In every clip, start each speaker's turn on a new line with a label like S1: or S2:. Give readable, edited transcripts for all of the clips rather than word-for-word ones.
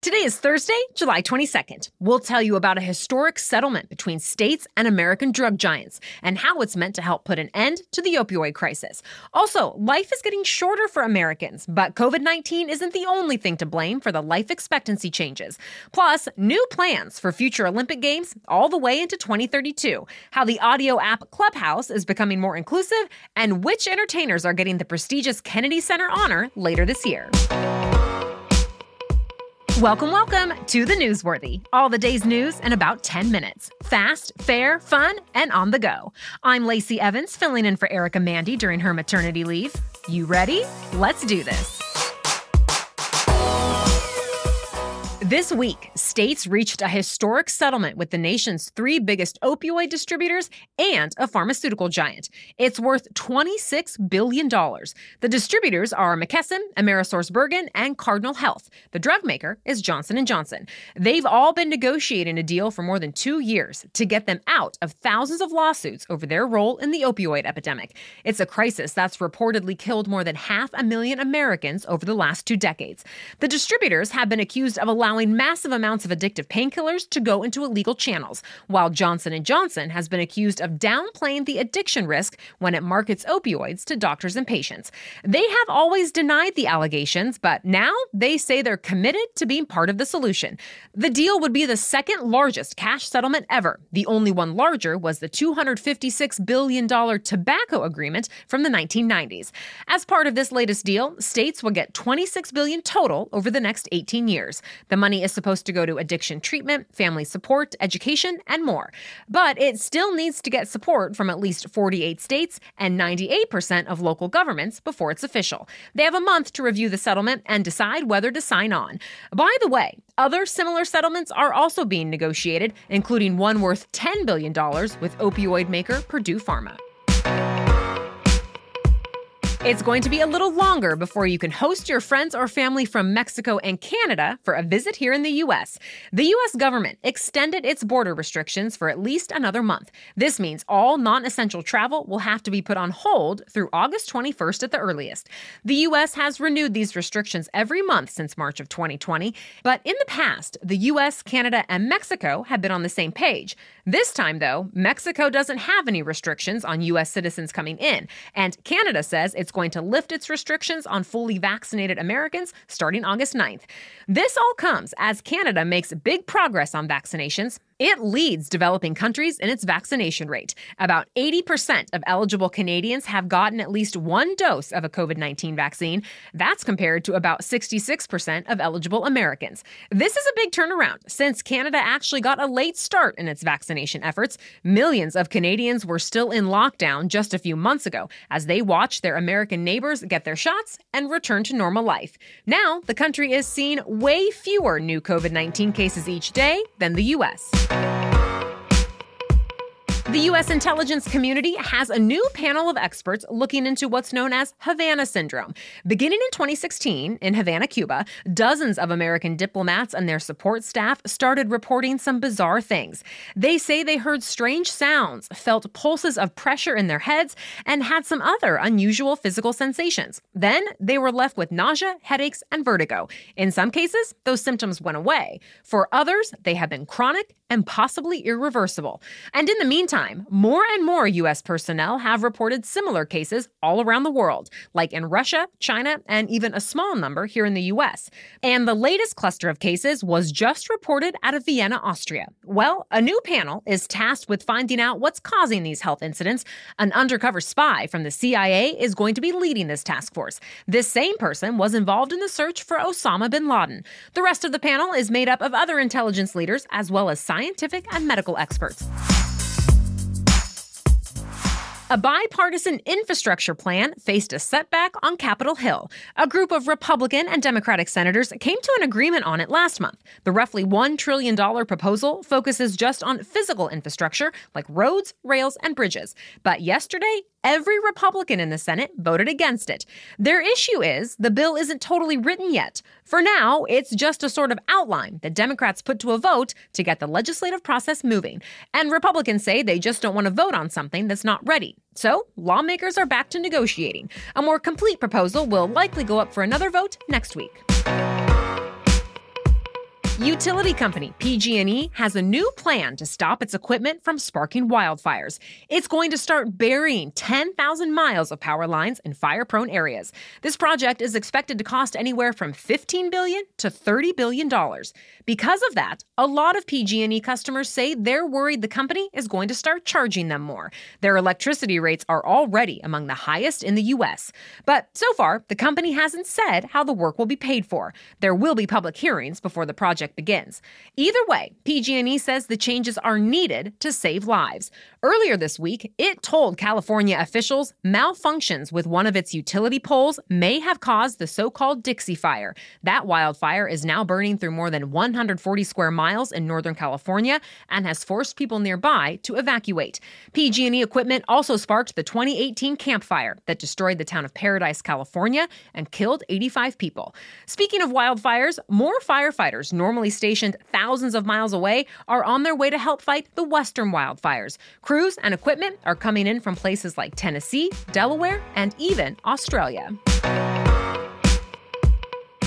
S1: Today is Thursday, July 22nd. We'll tell you about a historic settlement between states and American drug giants and how it's meant to help put an end to the opioid crisis. Also, life is getting shorter for Americans, but COVID-19 isn't the only thing to blame for the life expectancy changes. Plus, new plans for future Olympic Games all the way into 2032, how the audio app Clubhouse is becoming more inclusive, and which entertainers are getting the prestigious Kennedy Center honor later this year. Welcome to The Newsworthy. All the day's news in about 10 minutes. Fast, fair, fun, and on the go. I'm Lacey Evans, filling in for Erica Mandy during her maternity leave. You ready? Let's do this. This week, states reached a historic settlement with the nation's three biggest opioid distributors and a pharmaceutical giant. It's worth $26 billion. The distributors are McKesson, AmerisourceBergen, and Cardinal Health. The drug maker is Johnson & Johnson. They've all been negotiating a deal for more than 2 years to get them out of thousands of lawsuits over their role in the opioid epidemic. It's a crisis that's reportedly killed more than 500,000 Americans over the last 2 decades. The distributors have been accused of allowing massive amounts of addictive painkillers to go into illegal channels, while Johnson & Johnson has been accused of downplaying the addiction risk when it markets opioids to doctors and patients. They have always denied the allegations, but now they say they're committed to being part of the solution. The deal would be the second largest cash settlement ever. The only one larger was the $256 billion tobacco agreement from the 1990s. As part of this latest deal, states will get $26 billion total over the next 18 years. The money is supposed to go to addiction treatment, family support, education, and more. But it still needs to get support from at least 48 states and 98% of local governments before it's official. They have a month to review the settlement and decide whether to sign on. By the way, other similar settlements are also being negotiated, including one worth $10 billion with opioid maker Purdue Pharma. It's going to be a little longer before you can host your friends or family from Mexico and Canada for a visit here in the U.S. The U.S. government extended its border restrictions for at least another month. This means all non-essential travel will have to be put on hold through August 21st at the earliest. The U.S. has renewed these restrictions every month since March of 2020, but in the past, the U.S., Canada, and Mexico have been on the same page. This time, though, Mexico doesn't have any restrictions on U.S. citizens coming in, and Canada says it's going to lift its restrictions on fully vaccinated Americans starting August 9th. This all comes as Canada makes big progress on vaccinations. It leads developing countries in its vaccination rate. About 80% of eligible Canadians have gotten at least one dose of a COVID-19 vaccine. That's compared to about 66% of eligible Americans. This is a big turnaround since Canada actually got a late start in its vaccination efforts. Millions of Canadians were still in lockdown just a few months ago as they watched their American neighbors get their shots and return to normal life. Now, the country is seeing way fewer new COVID-19 cases each day than the U.S. The U.S. intelligence community has a new panel of experts looking into what's known as Havana syndrome. Beginning in 2016, in Havana, Cuba, dozens of American diplomats and their support staff started reporting some bizarre things. They say they heard strange sounds, felt pulses of pressure in their heads, and had some other unusual physical sensations. Then they were left with nausea, headaches, and vertigo. In some cases, those symptoms went away. For others, they have been chronic and possibly irreversible. And in the meantime, more and more U.S. personnel have reported similar cases all around the world, like in Russia, China, and even a small number here in the U.S. And the latest cluster of cases was just reported out of Vienna, Austria. Well, a new panel is tasked with finding out what's causing these health incidents. An undercover spy from the CIA is going to be leading this task force. This same person was involved in the search for Osama bin Laden. The rest of the panel is made up of other intelligence leaders as well as scientific and medical experts. A bipartisan infrastructure plan faced a setback on Capitol Hill. A group of Republican and Democratic senators came to an agreement on it last month. The roughly $1 trillion proposal focuses just on physical infrastructure like roads, rails, and bridges. But yesterday, every Republican in the Senate voted against it. Their issue is the bill isn't totally written yet. For now, it's just a sort of outline that Democrats put to a vote to get the legislative process moving. And Republicans say they just don't want to vote on something that's not ready. So, lawmakers are back to negotiating. A more complete proposal will likely go up for another vote next week. Utility company PG&E has a new plan to stop its equipment from sparking wildfires. It's going to start burying 10,000 miles of power lines in fire-prone areas. This project is expected to cost anywhere from $15 billion to $30 billion. Because of that, a lot of PG&E customers say they're worried the company is going to start charging them more. Their electricity rates are already among the highest in the U.S. But so far, the company hasn't said how the work will be paid for. There will be public hearings before the project begins. Either way, PG&E says the changes are needed to save lives. Earlier this week, it told California officials malfunctions with one of its utility poles may have caused the so-called Dixie Fire. That wildfire is now burning through more than 140 square miles in Northern California and has forced people nearby to evacuate. PG&E equipment also sparked the 2018 Camp Fire that destroyed the town of Paradise, California, and killed 85 people. Speaking of wildfires, more firefighters normally stationed thousands of miles away are on their way to help fight the western wildfires. Crews and equipment are coming in from places like Tennessee, Delaware, and even Australia.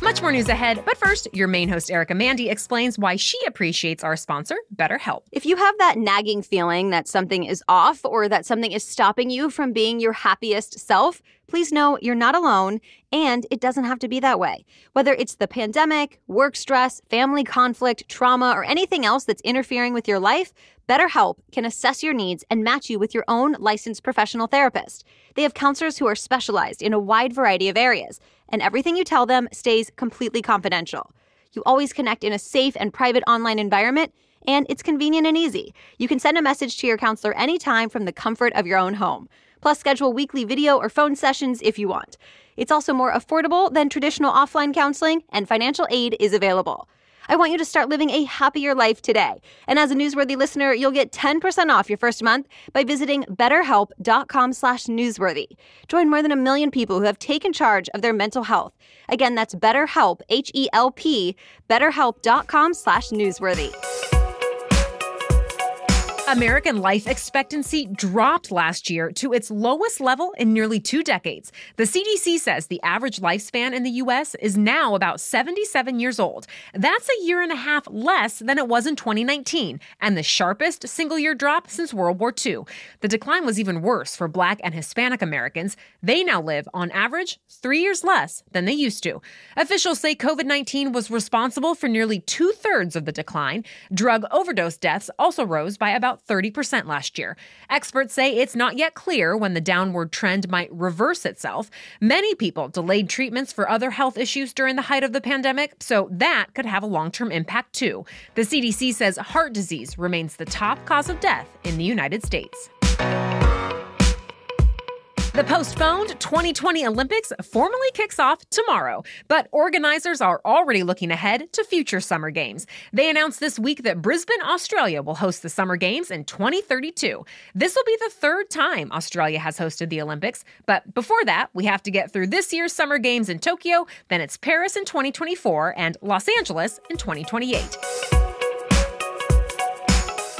S1: Much more news ahead, but first, your main host, Erica Mandy, explains why she appreciates our sponsor, BetterHelp.
S2: If you have that nagging feeling that something is off or that something is stopping you from being your happiest self, please know you're not alone, and it doesn't have to be that way. Whether it's the pandemic, work stress, family conflict, trauma, or anything else that's interfering with your life, BetterHelp can assess your needs and match you with your own licensed professional therapist. They have counselors who are specialized in a wide variety of areas, and everything you tell them stays completely confidential. You always connect in a safe and private online environment, and it's convenient and easy. You can send a message to your counselor anytime from the comfort of your own home. Plus, schedule weekly video or phone sessions if you want. It's also more affordable than traditional offline counseling, and financial aid is available. I want you to start living a happier life today. And as a newsworthy listener, you'll get 10% off your first month by visiting betterhelp.com/newsworthy. Join more than 1 million people who have taken charge of their mental health. Again, that's BetterHelp, H-E-L-P, betterhelp.com/newsworthy.
S1: American life expectancy dropped last year to its lowest level in nearly 2 decades. The CDC says the average lifespan in the U.S. is now about 77 years old. That's a year and a half less than it was in 2019, and the sharpest single-year drop since World War II. The decline was even worse for Black and Hispanic Americans. They now live, on average, 3 years less than they used to. Officials say COVID-19 was responsible for nearly 2/3 of the decline. Drug overdose deaths also rose by about 30% last year. Experts say it's not yet clear when the downward trend might reverse itself. Many people delayed treatments for other health issues during the height of the pandemic, so that could have a long-term impact too. The CDC says heart disease remains the top cause of death in the United States. The postponed 2020 Olympics formally kicks off tomorrow, but organizers are already looking ahead to future summer games. They announced this week that Brisbane, Australia will host the Summer Games in 2032. This will be the 3rd time Australia has hosted the Olympics, but before that, we have to get through this year's Summer Games in Tokyo, then it's Paris in 2024 and Los Angeles in 2028.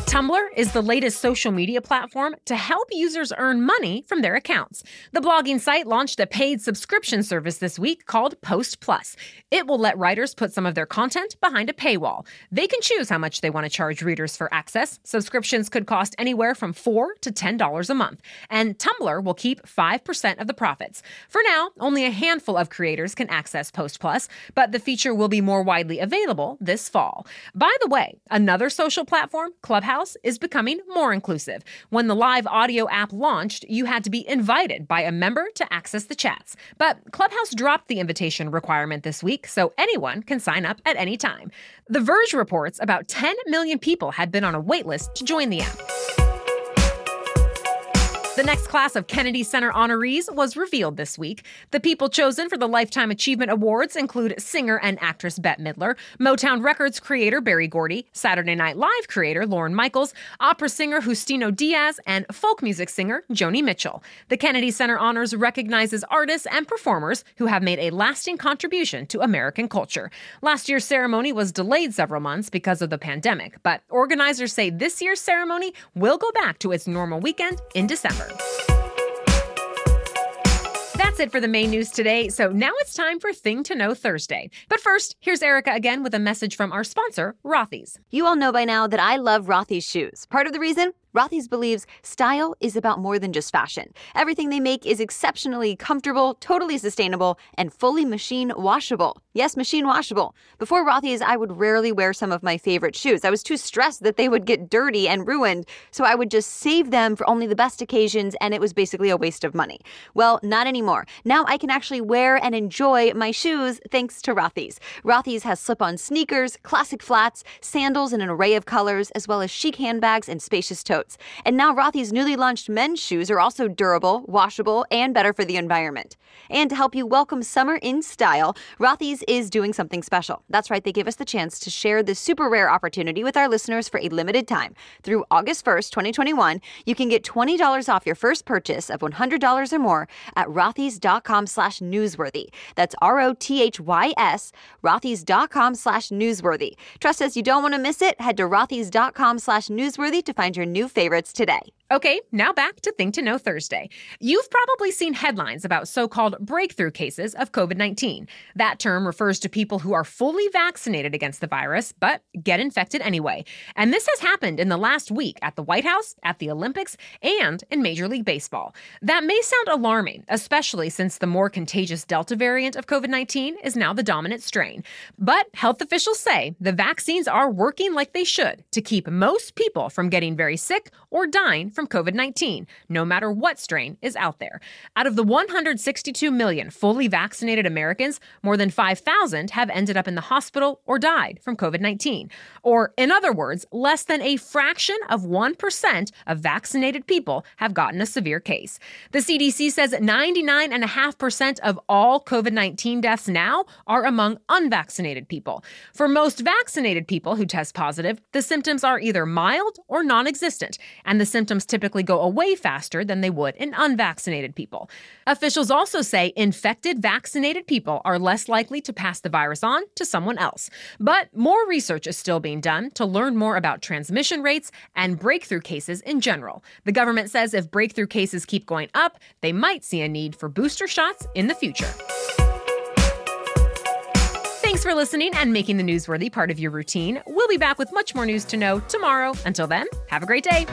S1: Tumblr is the latest social media platform to help users earn money from their accounts. The blogging site launched a paid subscription service this week called Post Plus. It will let writers put some of their content behind a paywall. They can choose how much they want to charge readers for access. Subscriptions could cost anywhere from $4 to $10 a month. And Tumblr will keep 5% of the profits. For now, only a handful of creators can access Post Plus, but the feature will be more widely available this fall. By the way, another social platform, Clubhouse, is becoming more inclusive. When the live audio app launched, you had to be invited by a member to access the chats. But Clubhouse dropped the invitation requirement this week, so anyone can sign up at any time. The Verge reports about 10 million people had been on a waitlist to join the app. The next class of Kennedy Center honorees was revealed this week. The people chosen for the Lifetime Achievement Awards include singer and actress Bette Midler, Motown Records creator Berry Gordy, Saturday Night Live creator Lorne Michaels, opera singer Justino Diaz, and folk music singer Joni Mitchell. The Kennedy Center Honors recognizes artists and performers who have made a lasting contribution to American culture. Last year's ceremony was delayed several months because of the pandemic, but organizers say this year's ceremony will go back to its normal weekend in December. That's That's it for the main news today. So now it's time for Thing to Know Thursday. But first, here's Erica again with a message from our sponsor, Rothy's.
S2: You all know by now that I love Rothy's shoes. Part of the reason? Rothy's believes style is about more than just fashion. Everything they make is exceptionally comfortable, totally sustainable, and fully machine washable. Yes, machine washable. Before Rothy's, I would rarely wear some of my favorite shoes. I was too stressed that they would get dirty and ruined, so I would just save them for only the best occasions, and it was basically a waste of money. Well, not anymore. Now I can actually wear and enjoy my shoes thanks to Rothy's. Rothy's has slip-on sneakers, classic flats, sandals in an array of colors, as well as chic handbags and spacious totes. And now Rothy's newly launched men's shoes are also durable, washable, and better for the environment. And to help you welcome summer in style, Rothy's is doing something special. That's right, they gave us the chance to share this super rare opportunity with our listeners for a limited time. Through August 1st, 2021, you can get $20 off your first purchase of $100 or more at rothys.com/newsworthy. That's ROTHYS, rothys.com/newsworthy. Trust us, you don't want to miss it. Head to rothys.com/newsworthy to find your new favorites today.
S1: Okay, now back to Thing to Know Thursday. You've probably seen headlines about so-called breakthrough cases of COVID-19. That term refers to people who are fully vaccinated against the virus, but get infected anyway. And this has happened in the last week at the White House, at the Olympics, and in Major League Baseball. That may sound alarming, especially since the more contagious Delta variant of COVID-19 is now the dominant strain. But health officials say the vaccines are working like they should to keep most people from getting very sick or dying from COVID-19, no matter what strain is out there. Out of the 162 million fully vaccinated Americans, more than 5,000 have ended up in the hospital or died from COVID-19. Or, in other words, less than a fraction of 1% of vaccinated people have gotten a severe case. The CDC says 99.5% of all COVID-19 deaths now are among unvaccinated people. For most vaccinated people who test positive, the symptoms are either mild or non-existent, and the symptoms typically go away faster than they would in unvaccinated people. Officials also say infected vaccinated people are less likely to pass the virus on to someone else. But more research is still being done to learn more about transmission rates and breakthrough cases in general. The government says if breakthrough cases keep going up, they might see a need for booster shots in the future. Thanks for listening and making the newsworthy part of your routine. We'll be back with much more news to know tomorrow. Until then, have a great day.